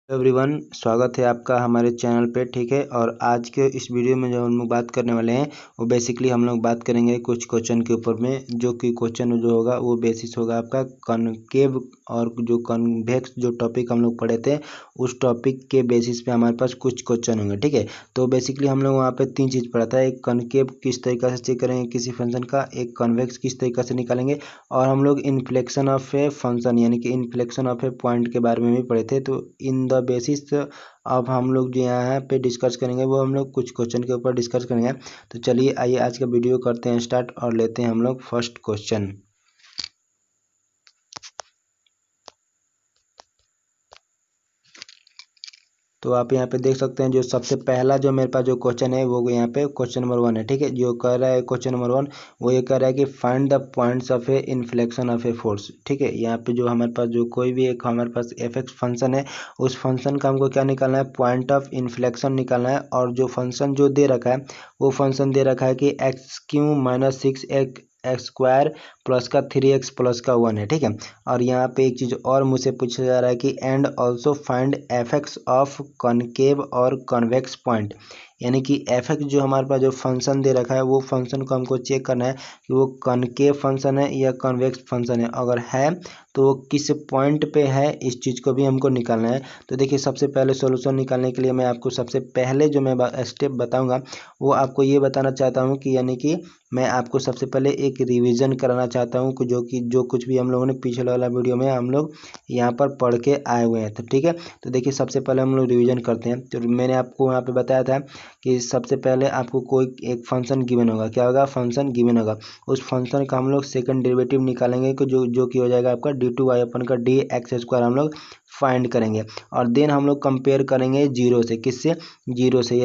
Everyone, स्वागत है आपका हमारे चैनल पे। ठीक है, और आज के इस वीडियो में जो हम लोग बात करने वाले हैं वो बेसिकली हम लोग बात करेंगे कुछ क्वेश्चन के ऊपर में, जो कि क्वेश्चन जो होगा वो बेसिस होगा आपका कॉनकेव और जो कॉन्वेक्स जो टॉपिक हम लोग पढ़े थे उस टॉपिक के बेसिस पे हमारे पास कुछ क्वेश्चन होंगे। ठीक है, तो बेसिकली हम लोग वहाँ पे तीन चीज़ पढ़ा था। एक कॉनकेव किस तरीके से चेक करेंगे किसी फंक्शन का, एक कॉन्वेक्स किस तरीके से निकालेंगे, और हम लोग इन्फ्लेक्शन ऑफ ए फंक्शन यानी कि इन्फ्लेक्शन ऑफ ए पॉइंट के बारे में भी पढ़े थे। तो इन द बेसिस अब हम लोग जो यहाँ पे डिस्कस करेंगे वो हम लोग कुछ क्वेश्चन के ऊपर डिस्कस करेंगे। तो चलिए आइए आज का वीडियो करते हैं स्टार्ट और लेते हैं हम लोग फर्स्ट क्वेश्चन। तो आप यहाँ पे देख सकते हैं जो सबसे पहला जो मेरे पास जो क्वेश्चन है वो यहाँ पे क्वेश्चन नंबर 1 है। ठीक है, जो कह रहा है क्वेश्चन नंबर 1 वो ये कह रहा है कि find the points of A inflection of a force. ठीक है, यहाँ पे जो हमारे पास जो कोई भी एक हमारे पास एफ एक्स फंक्शन है उस फंक्शन का हमको क्या निकालना है, पॉइंट ऑफ इन्फ्लेक्शन निकालना है। और जो फंक्शन जो दे रखा है वो फंक्शन दे रखा है कि x³ - 6x² प्लस का 3x प्लस का 1 है। ठीक है, और यहाँ पे एक चीज़ और मुझसे पूछा जा रहा है कि and also find F x of concave और कॉन्वेक्स पॉइंट, यानी कि एफ एक्स जो हमारे पास जो फंक्शन दे रखा है वो फंक्शन को हमको चेक करना है कि वो कॉनकेव फंक्शन है या कॉन्वेक्स फंक्शन है। अगर है तो वो किस पॉइंट पे है, इस चीज़ को भी हमको निकालना है। तो देखिए, सबसे पहले सॉल्यूशन निकालने के लिए मैं आपको सबसे पहले जो मैं स्टेप बताऊंगा वो आपको ये बताना चाहता हूँ कि यानी कि मैं आपको सबसे पहले एक रिवीजन कराना चाहता हूँ कि जो कुछ भी हम लोगों ने पिछले वाला वीडियो में हम लोग यहाँ पर पढ़ के आए हुए हैं। तो ठीक है, तो देखिए सबसे पहले हम लोग रिवीजन करते हैं। तो मैंने आपको यहाँ पे बताया था कि सबसे पहले आपको कोई एक फंक्शन गिवन होगा। क्या होगा, फंक्शन गिवन होगा। उस फंक्शन का हम लोग सेकंड डेरिवेटिव निकालेंगे कि जो कि हो जाएगा आपका d2y/dx² हम लोग फाइंड करेंगे। और देन हम लोग कंपेयर करेंगे जीरो से, किससे, जीरो से।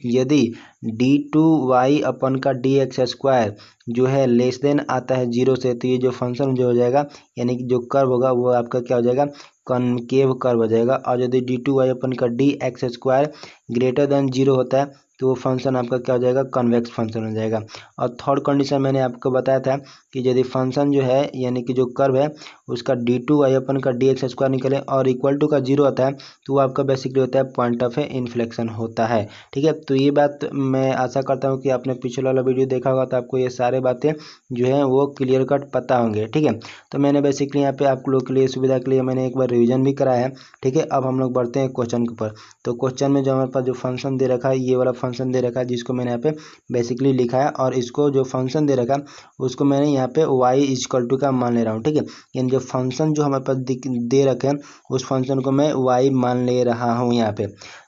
यदि d2y/dx² जो है लेस देन आता है जीरो से, तो ये जो फंक्शन जो हो जाएगा यानी कि जो कर्व होगा वो आपका क्या हो जाएगा, कॉनकेव कर्व हो जाएगा। और यदि d2y/dx² ग्रेटर देन जीरो होता है तो वो फंक्शन आपका क्या हो जाएगा, कॉन्वेक्स फंक्शन हो जाएगा। और थर्ड कंडीशन मैंने आपको बताया था कि यदि फंक्शन जो है यानी कि जो कर्व है उसका d2y/dx² निकले और इक्वल टू का जीरो आता है तो वो आपका बेसिकली होता है पॉइंट ऑफ ए इन्फ्लेक्शन होता है। ठीक है, तो ये बात मैं आशा करता हूँ कि आपने पिछले वाला वीडियो देखा होगा तो आपको ये सारे बातें जो है वो क्लियर कट पता होंगे। ठीक है, तो मैंने बेसिकली यहाँ पे आप लोग के लिए सुविधा के लिए मैंने एक बार रिवीजन भी कराया है। ठीक है, अब हम लोग बढ़ते हैं क्वेश्चन के ऊपर। तो क्वेश्चन में जो हमारे पास जो फंक्शन दे रखा है ये वाला फंक्शन दे रखा है जिसको मैंने यहाँ पे बेसिकली लिखा है, और इसको जो फंक्शन दे रखा है उसको मैंने यहाँ पे y का मान ले रहा हूँ। ठीक है, यानी जो फंक्शन जो हमारे पास दे रखे हैं उस फंक्शन को मैं y मान ले रहा हूँ यहाँ पे।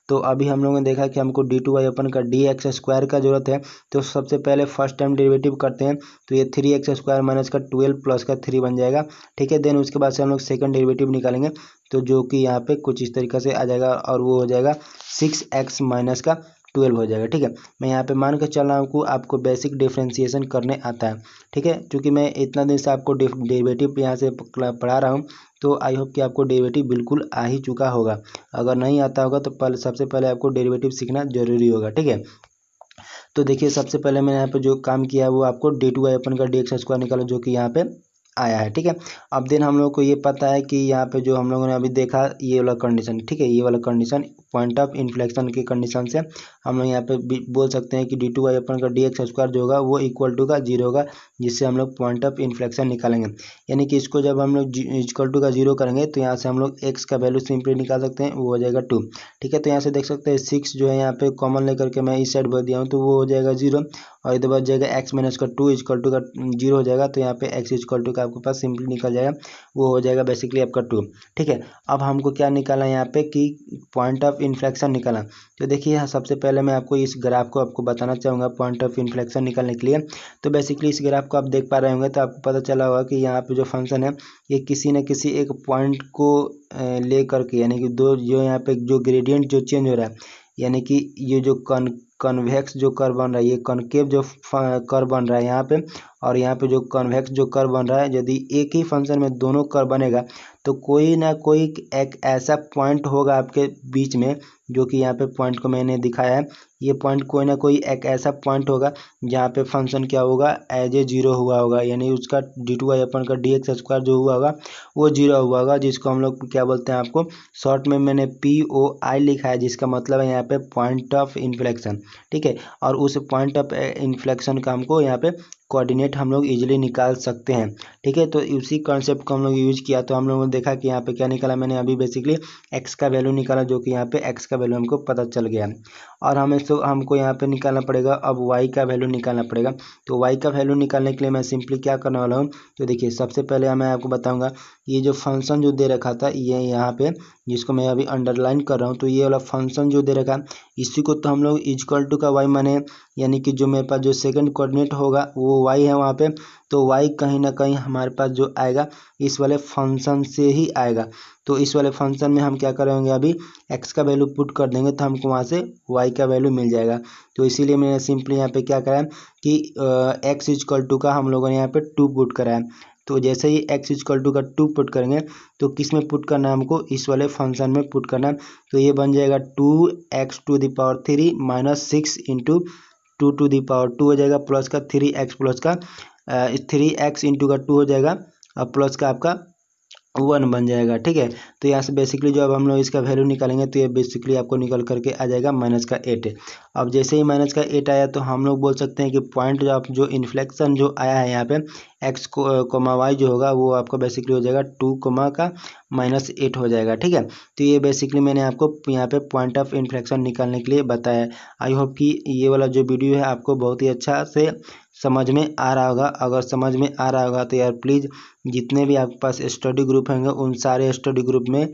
तो अभी हम लोगों ने देखा कि हमको d2y/dx² का जरूरत है। तो सबसे पहले फर्स्ट टाइम डेरिवेटिव करते हैं, तो ये 3x² माइनस का 12 प्लस का 3 बन जाएगा। ठीक है, देन उसके बाद से हम लोग सेकंड डेरिवेटिव निकालेंगे तो जो कि यहाँ पे कुछ इस तरीके से आ जाएगा और वो हो जाएगा 6x माइनस का 12 हो जाएगा। ठीक है, मैं यहाँ पे मान के चल रहा हूँ कि आपको बेसिक डिफ्रेंसिएशन करने आता है। ठीक है, क्योंकि मैं इतना दिन से आपको डेरिवेटिव यहाँ से पढ़ा रहा हूँ तो आई होप कि आपको डेरिवेटिव बिल्कुल आ ही चुका होगा। अगर नहीं आता होगा तो सबसे पहले आपको डेरिवेटिव सीखना जरूरी होगा। ठीक है, तो देखिए सबसे पहले मैंने यहाँ पे जो काम किया है वो आपको d2y/dx² निकालो जो कि यहाँ पे आया है। ठीक है, अब देन हम लोग को ये पता है कि यहाँ पे जो हम लोगों ने अभी देखा ये वाला कंडीशन, ठीक है, ये वाला कंडीशन पॉइंट ऑफ इन्फ्लेक्शन के कंडीशन से हम लोग यहाँ पे बोल सकते हैं कि d2y/dx² जो होगा वो इक्वल टू का जीरो होगा, जिससे हम लोग पॉइंट ऑफ इन्फ्लेक्शन निकालेंगे। यानी कि इसको जब हम लोग इक्वल टू का जीरो करेंगे तो यहाँ से हम लोग x का वैल्यू सिंपली निकाल सकते हैं, वो हो जाएगा 2। ठीक है, तो यहाँ से देख सकते हैं 6 जो है यहाँ पे कॉमन लेकर के मैं इस साइड भर दिया हूँ तो वो हो जाएगा 0, और इधर बच जाएगा x माइनस का 2 इक्वल टू का 0 हो जाएगा। तो यहाँ पे x इक्वल टू का आपके पास सिंपली निकल जाएगा, वो हो जाएगा बेसिकली आपका 2। ठीक है, अब हमको क्या निकालना है यहाँ पे कि पॉइंट ऑफ इन्फ्लेक्शन निकालना। तो देखिए यहाँ सबसे पहले मैं आपको इस ग्राफ को आपको बताना चाहूँगा पॉइंट ऑफ इन्फ्लेक्शन निकालने के लिए। तो बेसिकली इस ग्राफ को आप देख पा रहे होंगे तो आपको पता चला होगा कि यहाँ पे जो फंक्शन है ये किसी न किसी एक पॉइंट को ले करके, यानी कि दो जो यहाँ पे जो ग्रेडियंट जो चेंज हो रहा है, यानी कि ये जो कन्वेक्स जो कर्व बन रहा है, ये कॉनकेव जो कर्व बन रहा है यहाँ पे, और यहाँ पे जो कन्वेक्स जो कर्व बन रहा है, यदि एक ही फंक्शन में दोनों कर्व बनेगा तो कोई ना कोई एक ऐसा पॉइंट होगा आपके बीच में, जो कि यहाँ पे पॉइंट को मैंने दिखाया है। ये पॉइंट कोई ना कोई एक ऐसा पॉइंट होगा जहाँ पे फंक्शन क्या होगा, एज ए जीरो हुआ होगा, यानी उसका d2y अपन का dx² जो हुआ होगा वो जीरो हुआ होगा, जिसको हम लोग क्या बोलते हैं, आपको शॉर्ट में मैंने POI लिखा है, जिसका मतलब है यहाँ पे पॉइंट ऑफ इन्फ्लेक्शन। ठीक है, और उस पॉइंट ऑफ इन्फ्लेक्शन का हमको यहाँ पे कोऑर्डिनेट हम लोग इजीली निकाल सकते हैं। ठीक है, तो उसी कॉन्सेप्ट को हम लोग यूज किया, तो हम लोगों ने देखा कि यहाँ पे क्या निकाला, मैंने अभी बेसिकली x का वैल्यू निकाला, जो कि यहाँ पे x का वैल्यू हमको पता चल गया। और हमको यहाँ पे निकालना पड़ेगा अब y का वैल्यू निकालना पड़ेगा। तो y का वैल्यू निकालने के लिए मैं सिंपली क्या करने वाला हूँ, तो देखिए सबसे पहले मैं आपको बताऊँगा, ये जो फंक्शन जो दे रखा था, ये यहाँ पे जिसको मैं अभी अंडरलाइन कर रहा हूँ, तो ये वाला फंक्शन जो दे रखा, इसी को तो हम लोग इक्वल टू का y माने, यानी कि जो मेरे पास जो सेकंड कोऑर्डिनेट होगा वो y है वहाँ पे, तो y कहीं ना कहीं हमारे पास जो आएगा इस वाले फंक्शन से ही आएगा। तो इस वाले फंक्शन में हम क्या करेंगे, अभी x का वैल्यू पुट कर देंगे तो हमको वहाँ से y का वैल्यू मिल जाएगा। तो इसीलिए मैंने सिंपली यहाँ पे क्या करा है कि x इक्वल टू का हम लोगों ने यहाँ पे 2 पुट करा है। तो जैसे ही x इक्वल टू का 2 पुट करेंगे तो किस में पुट करना है, हमको इस वाले फंक्शन में पुट करना है। तो ये बन जाएगा 2x⁻³ माइनस 6 इंटू 2 हो जाएगा, प्लस का 3x प्लस का 3x इंटू का 2 हो जाएगा, और प्लस का आपका 1 बन जाएगा। ठीक है, तो यहाँ से बेसिकली जो अब हम लोग इसका वैल्यू निकालेंगे तो ये बेसिकली आपको निकल करके आ जाएगा -8। अब जैसे ही -8 आया तो हम लोग बोल सकते हैं कि पॉइंट जो इन्फ्लेक्शन जो आया है यहाँ पे x कोमा y जो होगा वो आपका बेसिकली हो जाएगा 2 का -8 हो जाएगा। ठीक है, तो ये बेसिकली मैंने आपको यहाँ पे पॉइंट ऑफ इन्फ्लेक्शन निकालने के लिए बताया। आई होप कि ये वाला जो वीडियो है आपको बहुत ही अच्छा से समझ में आ रहा होगा। अगर समझ में आ रहा होगा तो यार प्लीज़ जितने भी आपके पास स्टडी ग्रुप होंगे उन सारे स्टडी ग्रुप में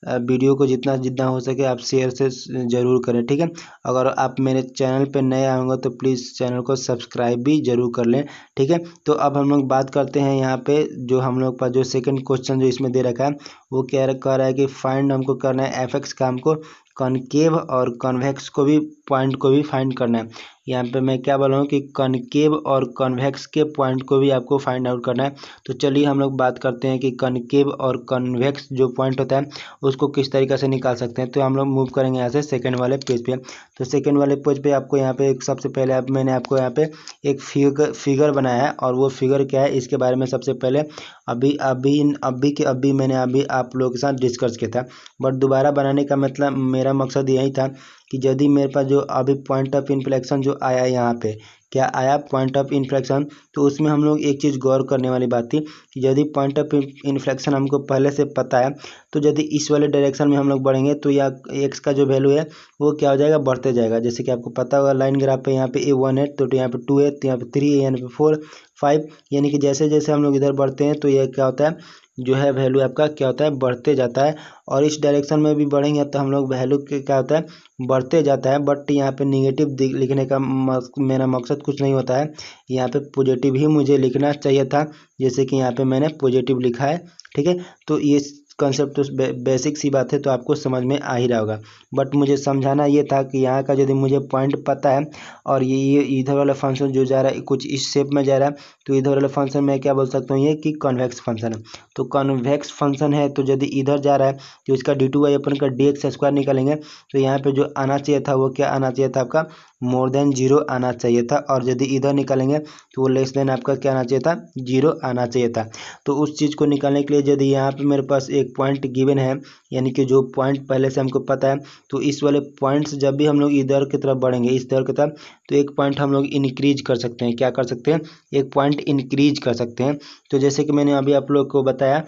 वीडियो को जितना जितना हो सके आप शेयर से ज़रूर करें। ठीक है, अगर आप मेरे चैनल पे नए आए होंगे तो प्लीज़ चैनल को सब्सक्राइब भी जरूर कर लें। ठीक है, तो अब हम लोग बात करते हैं यहाँ पे जो हम लोग पास जो सेकंड क्वेश्चन जो इसमें दे रखा है वो क्या कह रहा है कि फाइंड हमको करना है f(x) का हमको कॉनकेव और कॉन्वेक्स को भी पॉइंट को भी फाइंड करना है। यहाँ पे मैं क्या बोल रहा हूँ कि कॉनकेव और कॉन्वेक्स के पॉइंट को भी आपको फाइंड आउट करना है। तो चलिए हम लोग बात करते हैं कि कॉनकेव और कॉन्वेक्स जो पॉइंट होता है उसको किस तरीके से निकाल सकते हैं। तो हम लोग मूव करेंगे यहाँ से सेकंड वाले पेज पे। तो सेकंड वाले पेज पे आपको यहाँ पे एक सबसे पहले मैंने आपको यहाँ पे एक फिगर बनाया है, और वो फिगर क्या है इसके बारे में सबसे पहले अभी मैंने आप लोगों के साथ डिस्कस किया था। बट दोबारा बनाने का मतलब मेरा मकसद यही था कि यदि मेरे पास जो अभी पॉइंट ऑफ इन्फ्लेक्शन जो आया यहाँ पे क्या आया पॉइंट ऑफ इन्फ्लेक्शन, तो उसमें हम लोग एक चीज़ गौर करने वाली बात थी कि यदि पॉइंट ऑफ इन्फ्लेक्शन हमको पहले से पता है तो यदि इस वाले डायरेक्शन में हम लोग बढ़ेंगे तो या एक्स का जो वैल्यू है वो क्या हो जाएगा, बढ़ते जाएगा। जैसे कि आपको पता होगा लाइन ग्राफ पे यहाँ पे A1 है तो यहाँ पे 2 है, तो यहाँ पे 3 है, यहाँ पे 4 5, यानी कि जैसे जैसे हम लोग इधर बढ़ते हैं तो ये क्या होता है जो है वैल्यू आपका क्या होता है बढ़ते जाता है। और इस डायरेक्शन में भी बढ़ेंगे तो हम लोग वैल्यू क्या होता है बढ़ते जाता है। बट यहाँ पे निगेटिव लिखने का मेरा मकसद कुछ नहीं होता है, यहाँ पे पॉजिटिव ही मुझे लिखना चाहिए था, जैसे कि यहाँ पे मैंने पॉजिटिव लिखा है। ठीक है, तो ये कंसेप्ट तो बेसिक सी बात है तो आपको समझ में आ ही रहा होगा। बट मुझे समझाना ये था कि यहाँ का यदि मुझे पॉइंट पता है और ये इधर वाला फंक्शन जो जा रहा है कुछ इस शेप में जा रहा है तो इधर वाला फंक्शन मैं क्या बोल सकता हूँ ये कि कॉन्वेक्स फंक्शन है। तो कॉन्वेक्स फंक्शन है तो यदि इधर जा रहा है तो इसका d2y अपन का dx² निकालेंगे तो यहाँ पे जो आना चाहिए था वो क्या आना चाहिए था, आपका <0 आना चाहिए था। और यदि इधर निकालेंगे तो वो <, आपका क्या आना चाहिए था 0 आना चाहिए था। तो उस चीज़ को निकालने के लिए यदि यहाँ पे मेरे पास एक पॉइंट गिवन है, यानी कि जो पॉइंट पहले से हमको पता है, तो इस वाले पॉइंट्स जब भी हम लोग इधर की तरफ बढ़ेंगे इस तरफ की तरफ तो एक पॉइंट हम लोग इंक्रीज कर सकते हैं। क्या कर सकते हैं, एक पॉइंट इंक्रीज कर सकते हैं। तो जैसे कि मैंने अभी आप लोग को बताया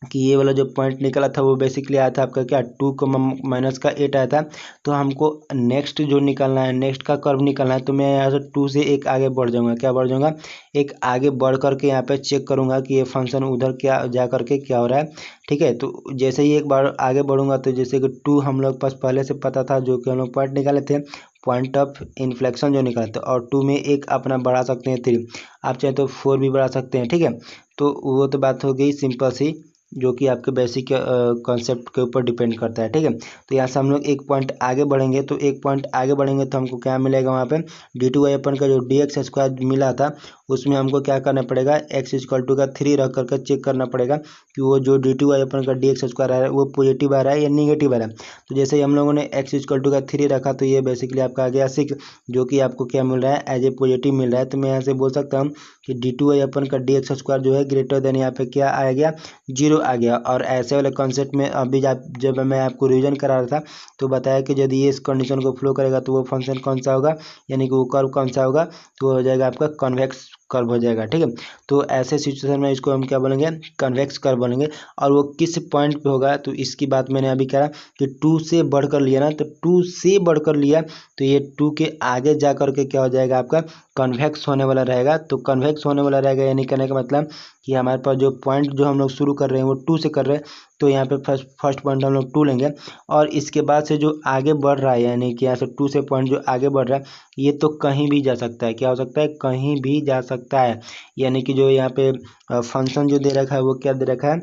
कि ये वाला जो पॉइंट निकला था वो बेसिकली आया था आपका क्या 2 -8 आया था। तो हमको नेक्स्ट जो निकलना है, नेक्स्ट का कर्व निकलना है, तो मैं यहाँ से 2 से एक आगे बढ़ जाऊँगा। क्या बढ़ जाऊँगा, एक आगे बढ़ करके यहाँ पे चेक करूँगा कि ये फंक्शन उधर क्या जा करके क्या हो रहा है। ठीक है, तो जैसे ही एक बार आगे बढ़ूँगा तो जैसे कि 2 हम लोग पास पहले से पता था जो कि हम लोग पॉइंट निकाले थे, पॉइंट ऑफ इन्फ्लेक्शन जो निकाले थे, और 2 में एक अपना बढ़ा सकते हैं 3, आप चाहे तो 4 भी बढ़ा सकते हैं। ठीक है, तो वो तो बात हो गई सिंपल सी। जो कि आपके बेसिक कॉन्सेप्ट के ऊपर डिपेंड करता है। ठीक है, तो यहाँ से हम लोग एक पॉइंट आगे बढ़ेंगे, तो एक पॉइंट आगे बढ़ेंगे तो हमको क्या मिलेगा वहाँ पे d2y अपन का जो dx² मिला था उसमें हमको क्या करना पड़ेगा, x = का 3 रख करके चेक करना पड़ेगा कि वो जो d2y अपन का dx² आ रहा है वो पॉजिटिव आ रहा है या निगेटिव आ रहा है। तो जैसे ही हम लोगों ने x = का 3 रखा तो ये बेसिकली आपका आ गया 6, जो कि आपको क्या मिल रहा है, एज ए पॉजिटिव मिल रहा है। तो मैं यहाँ से बोल सकता हूँ कि d2y अपन का dx² जो है ग्रेटर देन यहाँ पे क्या आ गया, 0 आ गया। और ऐसे वाले कॉन्सेप्ट में अभी जब मैं आपको रिवीजन करा रहा था तो बताया कि यदि ये इस कंडीशन को फ्लो करेगा तो वो फंक्शन कौन सा होगा, यानी कि वो कर्व कौन सा होगा, तो वो हो जाएगा आपका कन्वेक्स कर्व हो जाएगा। ठीक है, तो ऐसे सिचुएशन में इसको हम क्या बोलेंगे, कन्वेक्स कर्व बोलेंगे। और वो किस पॉइंट पे होगा, तो इसकी बात मैंने अभी कहा कि 2 से बढ़कर लिया ना, तो 2 से बढ़कर लिया तो ये 2 के आगे जा करके क्या हो जाएगा आपका कन्वेक्स होने वाला रहेगा। तो कन्वेक्स होने वाला रहेगा यानी कहने का मतलब कि हमारे पास जो पॉइंट जो हम लोग शुरू कर रहे हैं वो 2 से कर रहे हैं, तो यहाँ पे फर्स्ट पॉइंट हम लोग 2 लेंगे। और इसके बाद से जो आगे बढ़ रहा है यानी कि यहाँ से 2 से पॉइंट जो आगे बढ़ रहा है ये तो कहीं भी जा सकता है, क्या हो सकता है, कहीं भी जा सकता है। यानी कि जो यहाँ पे फंक्शन जो दे रखा है वो क्या दे रखा है,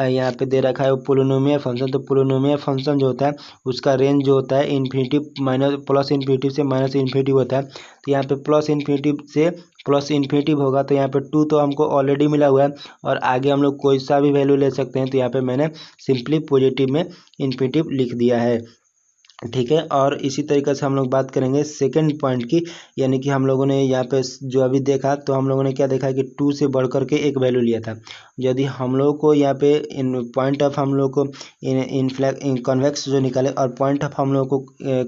यहाँ पे दे रखा है वो पोलिनोमियल फंक्शन। तो पोलिनोमियल फंक्शन जो होता है उसका रेंज जो होता है इन्फिनिटी माइनस प्लस इन्फिनिटी से माइनस इन्फिनिटी होता है। तो यहाँ पे प्लस इन्फिनिटी से प्लस इन्फिनिटी होगा, तो यहाँ पे 2 तो हमको ऑलरेडी मिला हुआ है और आगे हम लोग कोई सा भी वैल्यू ले सकते हैं। तो यहाँ पे मैंने सिंपली पॉजिटिव में इन्फिनिटी लिख दिया है। ठीक है, और इसी तरीके से हम लोग बात करेंगे सेकंड पॉइंट की, यानी कि हम लोगों ने यहाँ पे जो अभी देखा तो हम लोगों ने क्या देखा कि 2 से बढ़ करके एक वैल्यू लिया था। यदि हम लोग को यहाँ पे इन पॉइंट ऑफ हम लोग को इन कन्वेक्स जो निकाले और पॉइंट ऑफ हम लोग को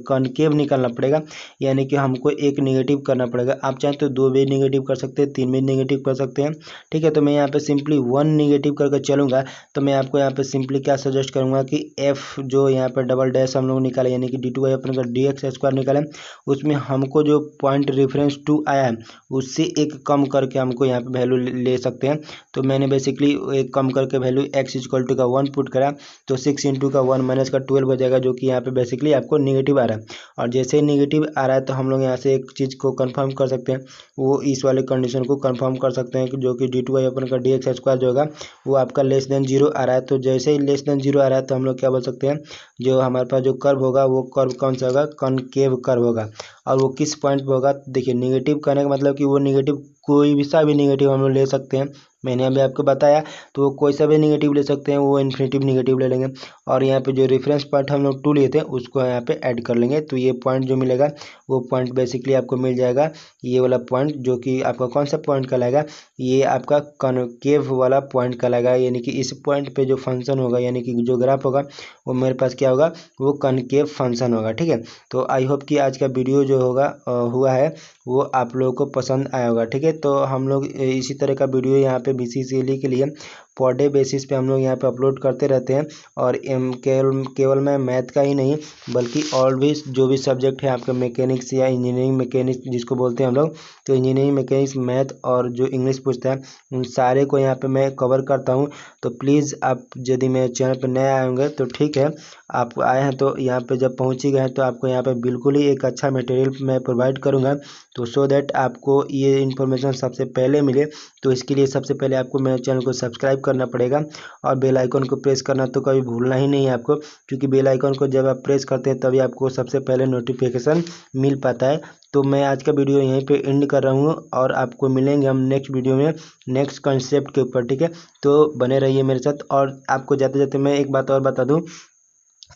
कॉनकेव निकालना पड़ेगा, यानी कि हमको एक नेगेटिव करना पड़ेगा। आप चाहें तो 2 भी नेगेटिव कर सकते हैं, 3 भी नेगेटिव कर सकते हैं। ठीक है, तो मैं यहाँ पे सिंपली 1 नेगेटिव करके चलूँगा। तो मैं आपको यहाँ पे सिंपली क्या सजेस्ट करूँगा कि एफ जो यहाँ पे डबल डैश हम लोग निकाले यानी कि d2y अपन का dx² निकाले, उसमें हमको जो पॉइंट रेफरेंस 2 आया है उससे एक कम करके हमको यहाँ पे वैल्यू ले सकते हैं। तो मैंने बेसिकली एक कम करके वैल्यू x = का 1 पुट करा, तो 6 × का 1 माइनस का 12 हो जाएगा, जो कि यहाँ पे बेसिकली आपको निगेटिव आ रहा है। और जैसे ही निगेटिव आ रहा है तो हम लोग यहाँ से एक चीज़ को कंफर्म कर सकते हैं, वो इस वाले कंडीशन को कंफर्म कर सकते हैं कि जो कि d2y अपन का dx² जो होगा वो आपका लेस देन 0 आ रहा है। तो जैसे ही लेस देन 0 आ रहा है तो हम लोग क्या बोल सकते हैं, जो हमारे पास जो कर्व होगा वो कर्व कौन सा होगा, कॉनकेव कर्व होगा। और वो किस पॉइंट पे होगा, देखिए नेगेटिव कहने का मतलब कि वो नेगेटिव कोई भी सा भी नेगेटिव हम लोग ले सकते हैं, मैंने अभी आपको बताया। तो वो कोई सा भी नेगेटिव ले सकते हैं, वो इन्फिनिटिव नेगेटिव ले लेंगे। और यहाँ पे जो रेफरेंस पॉइंट हम लोग 2 लिए थे उसको यहाँ पे ऐड कर लेंगे, तो ये पॉइंट जो मिलेगा वो पॉइंट बेसिकली आपको मिल जाएगा, ये वाला पॉइंट जो कि आपका कौन सा पॉइंट कहलाएगा, ये आपका कॉनकेव वाला पॉइंट कहलाएगा। यानी कि इस पॉइंट पे जो फंक्शन होगा यानी कि जो ग्राफ होगा वो मेरे पास क्या होगा, वो कॉनकेव फंक्शन होगा। ठीक है, तो आई होप कि आज का वीडियो जो होगा हुआ है वो आप लोगों को पसंद आया होगा। ठीक है, तो हम लोग इसी तरह का वीडियो यहाँ पे BCCLE के लिए पर डे बेसिस पे हम लोग यहाँ पे अपलोड करते रहते हैं। और केवल मैं मैथ का ही नहीं बल्कि और भी जो भी सब्जेक्ट है आपका मैकेनिक्स या इंजीनियरिंग मैकेनिक्स जिसको बोलते हैं हम लोग, तो इंजीनियरिंग मैकेनिक्स मैथ और जो इंग्लिश पूछता है उन सारे को यहाँ पे मैं कवर करता हूँ। तो प्लीज़ आप यदि मेरे चैनल पर नए आए होंगे तो ठीक है, आप आए हैं तो यहाँ पे जब पहुँच ही गए हैं तो आपको यहाँ पे बिल्कुल ही एक अच्छा मटेरियल मैं प्रोवाइड करूँगा, तो सो दैट आपको ये इन्फॉर्मेशन सबसे पहले मिले। तो इसके लिए सबसे पहले आपको मेरे चैनल को सब्सक्राइब करना पड़ेगा और बेल आइकन को प्रेस करना तो कभी भूलना ही नहीं है आपको, क्योंकि बेल आइकन को जब आप प्रेस करते हैं तभी आपको सबसे पहले नोटिफिकेशन मिल पाता है। तो मैं आज का वीडियो यहीं पे एंड कर रहा हूँ और आपको मिलेंगे हम नेक्स्ट वीडियो में नेक्स्ट कॉन्सेप्ट के ऊपर। ठीक है, तो बने रहिए मेरे साथ। और आपको जाते जाते मैं एक बात और बता दूं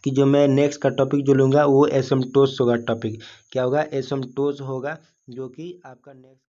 कि जो मैं नेक्स्ट का टॉपिक जो लूँगा वो एसिम्प्टोट्स होगा। टॉपिक क्या होगा, एसिम्प्टोट्स होगा, जो कि आपका नेक्स्ट